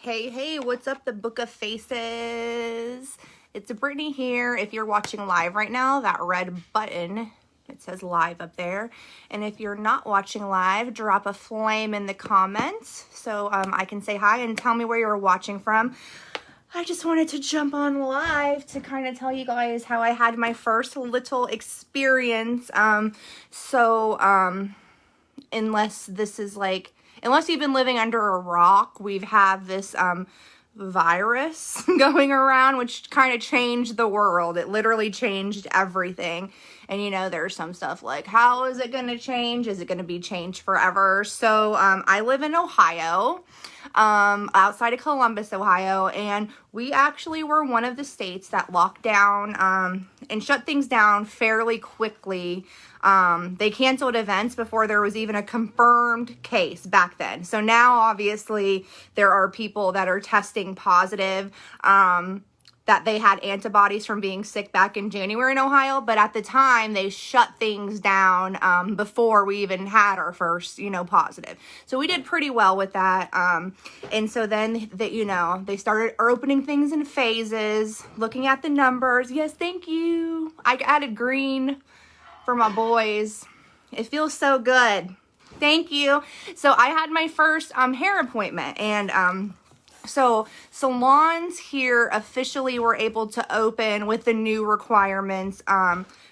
Hey, what's up, the Book of Faces? It's Brittany here. If you're watching live right now, that red button, it says live up there. And if you're not watching live, drop a flame in the comments so I can say hi and tell me where you're watching from. I just wanted to jump on live to kind of tell you guys how I had my first little experience. Unless this is like, unless you've been living under a rock, we've had this virus going around, which kind of changed the world. It literally changed everything. And you know, there's some stuff like, how is it going to change? Is it going to be changed forever? So I live in Ohio, outside of Columbus, Ohio, and we actually were one of the states that locked down and shut things down fairly quickly. They canceled events before there was even a confirmed case back then. So now, obviously, there are people that are testing positive, that they had antibodies from being sick back in January in Ohio. But at the time, they shut things down before we even had our first, positive. So we did pretty well with that. And so then, they started opening things in phases, looking at the numbers. Yes, thank you. I added green for my boys. It feels so good. Thank you. So I had my first hair appointment, and so salons here officially were able to open with the new requirements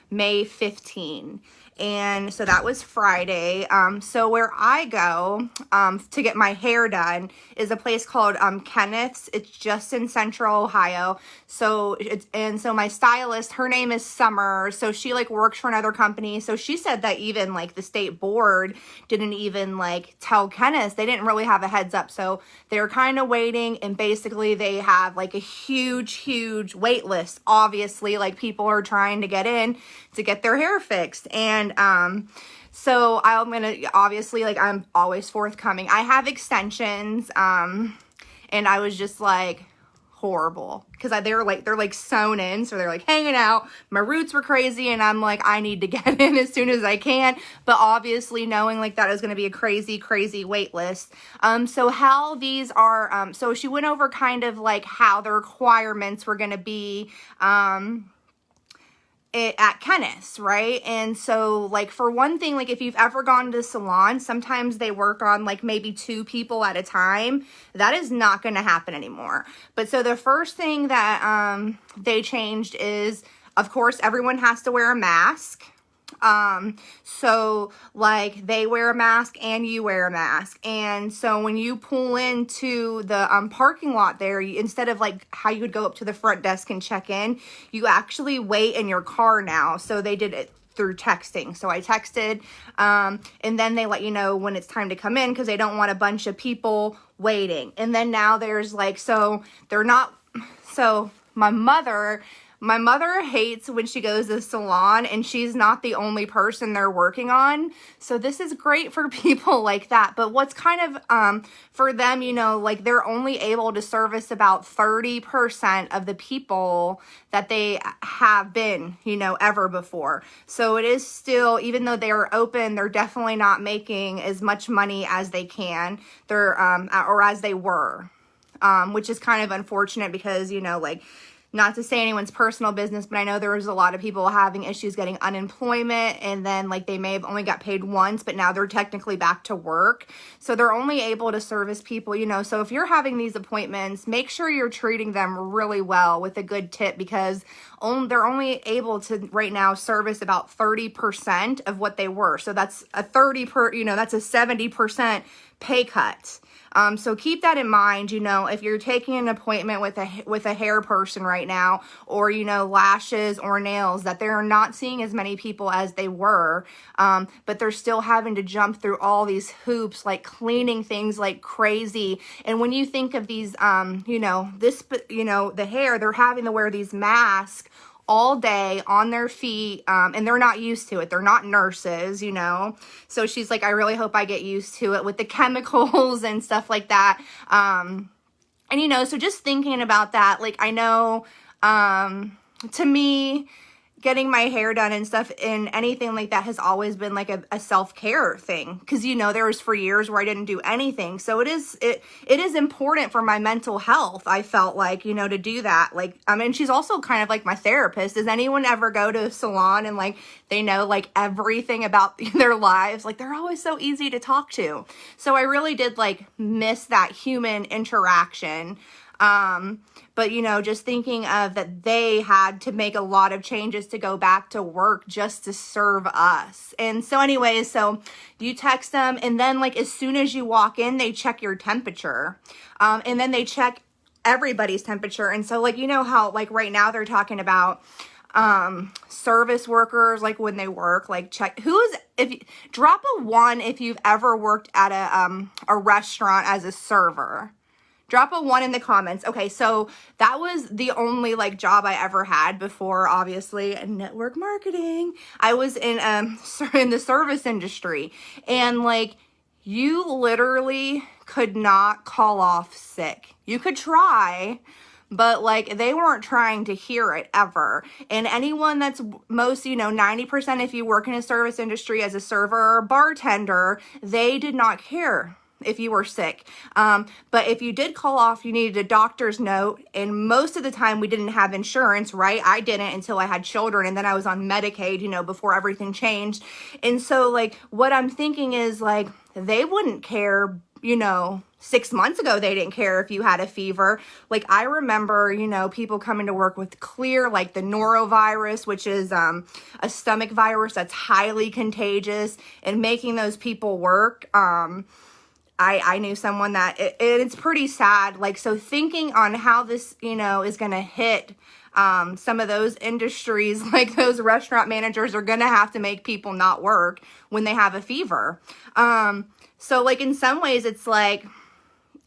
May 15. And so that was Friday. So where I go to get my hair done is a place called Kenneth's. It's just in Central Ohio. So so my stylist, her name is Summer. So she works for another company. So she said that even the state board didn't even tell Kenneth's. They didn't really have a heads up. So they're kind of waiting, and basically they have a huge wait list. Obviously, people are trying to get in to get their hair fixed. And so I'm gonna, obviously, I'm always forthcoming. I have extensions, and I was just horrible, because they're sewn in, so they're hanging out. My roots were crazy, and I'm I need to get in as soon as I can. But obviously, knowing that is going to be a crazy wait list. So how these are, so she went over kind of how the requirements were going to be, at Kenneth's, right? And so for one thing, if you've ever gone to the salon, sometimes they work on maybe 2 people at a time. That is not going to happen anymore. But so the first thing that they changed is, of course, everyone has to wear a mask. So they wear a mask and you wear a mask. And so when you pull into the parking lot there, instead of how you would go up to the front desk and check in, you actually wait in your car now. So they did it through texting. So I texted, and then they let you know when it's time to come in, because they don't want a bunch of people waiting. And then now there's so they're not, so my mother hates when she goes to the salon, and she's not the only person they're working on. So this is great for people like that. But what's kind of, for them, they're only able to service about 30% of the people that they have been, ever before. So it is still, even though they are open, they're definitely not making as much money as they can. They're, or as they were, which is kind of unfortunate, because, not to say anyone's personal business, but I know there was a lot of people having issues getting unemployment, and then they may have only got paid once, but now they're technically back to work. So they're only able to service people, so if you're having these appointments, make sure you're treating them really well with a good tip, because they're only able to right now service about 30% of what they were. So that's a that's a 70% pay cut. So keep that in mind, if you're taking an appointment with a hair person right now, or, lashes or nails, that they're not seeing as many people as they were, but they're still having to jump through all these hoops, cleaning things like crazy. And when you think of these, the hair, they're having to wear these masks all day on their feet, and they're not used to it. They're not nurses, so she's I really hope I get used to it with the chemicals and stuff like that. And so just thinking about that, I know, to me, getting my hair done and stuff and anything like that has always been like a self-care thing, because there was for years where I didn't do anything. So it is important for my mental health, I felt like, to do that. Like, I mean, she's also kind of like my therapist. Does anyone ever go to a salon and like they know like everything about their lives? Like, they're always so easy to talk to. So I really did like miss that human interaction. But just thinking of that, they had to make a lot of changes to go back to work just to serve us. And so anyways, so you text them, and then like as soon as you walk in, they check your temperature. And then they check everybody's temperature. And so like, how like right now they're talking about service workers, like when they work, like check drop a 1 if you've ever worked at a restaurant as a server. Drop a 1 in the comments. Okay, so that was the only like job I ever had before, obviously, network marketing. I was in the service industry, and like you literally could not call off sick. You could try, but like they weren't trying to hear it ever. And anyone that's most, 90% if you work in a service industry as a server or bartender, they did not care if you were sick. But if you did call off, you needed a doctor's note. And most of the time we didn't have insurance, right? I didn't until I had children, and then I was on Medicaid, before everything changed. And so like what I'm thinking is like, they wouldn't care, 6 months ago, they didn't care if you had a fever. Like I remember, people coming to work with clear, like the norovirus, which is a stomach virus that's highly contagious, and making those people work. I knew someone that it's pretty sad. Like, so thinking on how this, is going to hit some of those industries, like those restaurant managers are going to have to make people not work when they have a fever. So like in some ways it's like,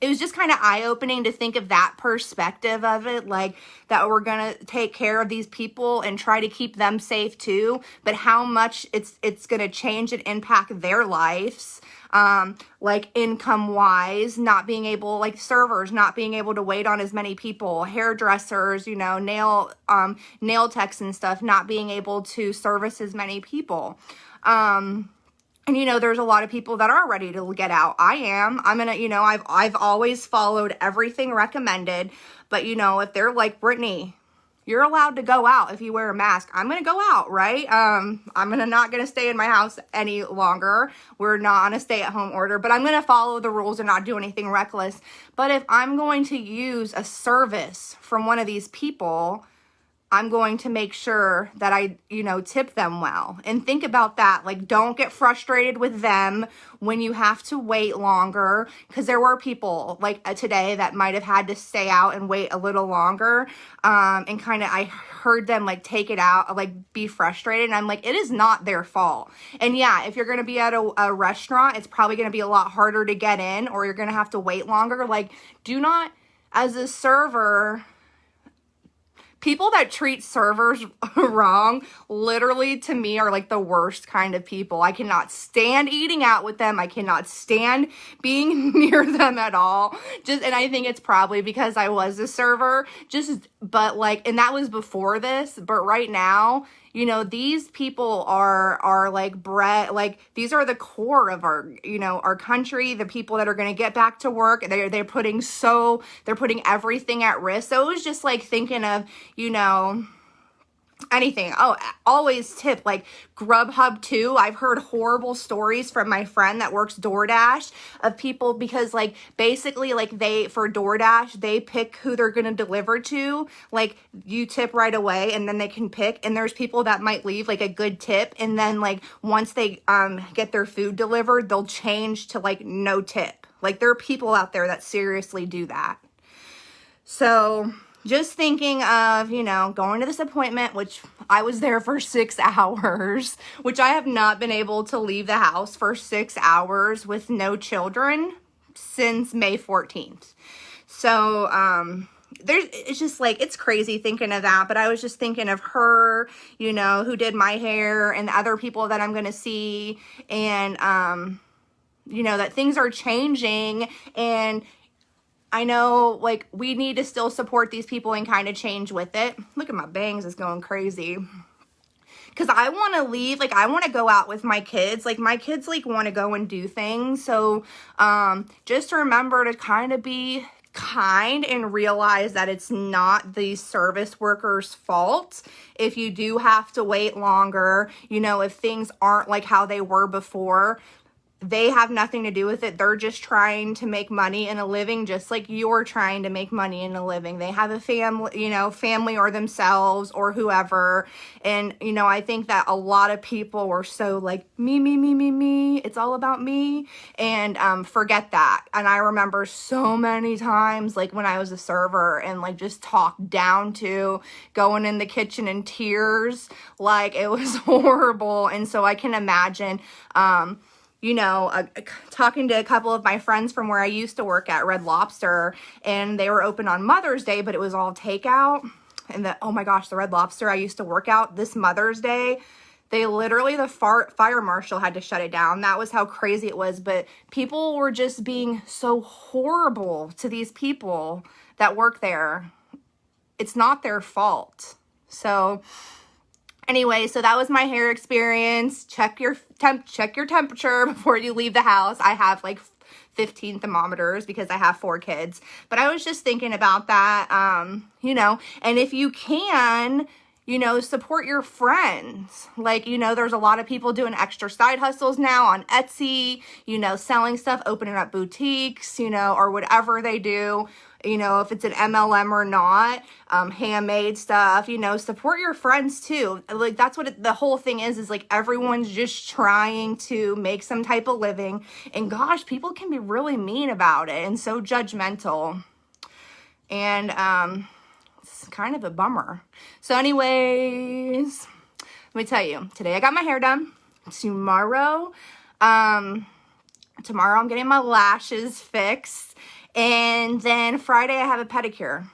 it was just kind of eye-opening to think of that perspective of it, like that we're going to take care of these people and try to keep them safe too, but how much it's going to change and impact their lives. Like income wise, not being able, like servers, not being able to wait on as many people, hairdressers, nail techs and stuff, not being able to service as many people. And there's a lot of people that are ready to get out. I'm gonna, I've always followed everything recommended, but if they're like, Brittany, you're allowed to go out if you wear a mask, I'm going to go out, right? I'm not going to stay in my house any longer. We're not on a stay-at-home order, but I'm going to follow the rules and not do anything reckless. But if I'm going to use a service from one of these people, I'm going to make sure that I, tip them well. And think about that. Like, don't get frustrated with them when you have to wait longer. Because there were people like today that might have had to stay out and wait a little longer. And kind of, I heard them like take it out, like be frustrated. And I'm like, it is not their fault. And yeah, if you're going to be at a restaurant, it's probably going to be a lot harder to get in, or you're going to have to wait longer. Like, do not, as a server, people that treat servers wrong, literally to me are like the worst kind of people. I cannot stand eating out with them. I cannot stand being near them at all. And I think it's probably because I was a server, but like, and that was before this, but right now, these people are like like these are the core of our country, the people that are going to get back to work. They're putting everything at risk. So it was just like thinking of, anything. Oh, always tip, like Grubhub too. I've heard horrible stories from my friend that works DoorDash of people, because like basically like for DoorDash, they pick who they're going to deliver to. Like you tip right away and then they can pick, and there's people that might leave like a good tip, and then like once they get their food delivered, they'll change to like no tip. Like there are people out there that seriously do that. So just thinking of, going to this appointment, which I was there for 6 hours, which I have not been able to leave the house for 6 hours with no children since May 14th. So, it's just like, it's crazy thinking of that, but I was just thinking of her, who did my hair, and the other people that I'm going to see, and, that things are changing, and I know, like, we need to still support these people and kind of change with it. Look at my bangs, it's going crazy. because I want to leave, like, I want to go out with my kids. Like, my kids, like, want to go and do things. So, just remember to kind of be kind and realize that it's not the service workers' fault if you do have to wait longer. You know, if things aren't like how they were before, they have nothing to do with it. They're just trying to make money and a living, just like you're trying to make money and a living. They have a family, you know, family or themselves or whoever. And, you know, I think that a lot of people were so like, me. It's all about me. And forget that. And I remember so many times, like when I was a server and like just talked down to, going in the kitchen in tears. Like, it was horrible. And so I can imagine, you know, talking to a couple of my friends from where I used to work at Red Lobster, and they were open on Mother's Day, but it was all takeout. And oh my gosh, the Red Lobster I used to work out this Mother's Day, they literally, the fire marshal had to shut it down. That was how crazy it was. But people were just being so horrible to these people that work there. It's not their fault. So anyway, so that was my hair experience. Check your temperature before you leave the house. I have like 15 thermometers because I have 4 kids. But I was just thinking about that, you know, and if you can, you know, support your friends. Like, you know, there's a lot of people doing extra side hustles now on Etsy, you know, selling stuff, opening up boutiques, you know, or whatever they do. You know, if it's an MLM or not, handmade stuff, you know, support your friends too. Like, that's what the whole thing is like, everyone's just trying to make some type of living. And gosh, people can be really mean about it and so judgmental. And it's kind of a bummer. So anyways, let me tell you, today I got my hair done. Tomorrow I'm getting my lashes fixed. And then Friday I have a pedicure.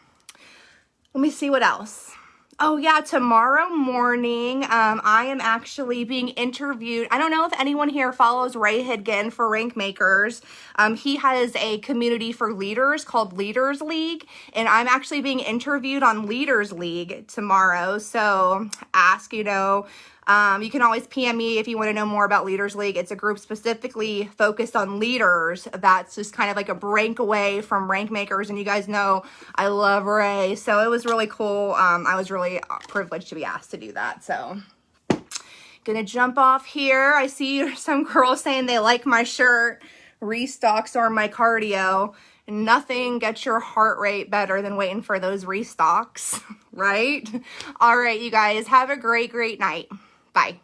Let me see what else. Oh yeah, tomorrow morning, I am actually being interviewed. I don't know if anyone here follows Ray Hidgen for Rank Makers. He has a community for leaders called Leaders League, and I'm actually being interviewed on Leaders League tomorrow. So ask, you know, you can always PM me if you want to know more about Leaders League. It's a group specifically focused on leaders. That's just kind of like a breakaway from Rank Makers. And you guys know I love Ray. So it was really cool. I was really privileged to be asked to do that. So gonna jump off here. I see some girls saying they like my shirt. Restocks are my cardio. Nothing gets your heart rate better than waiting for those restocks, right? All right, you guys, have a great night. Bye.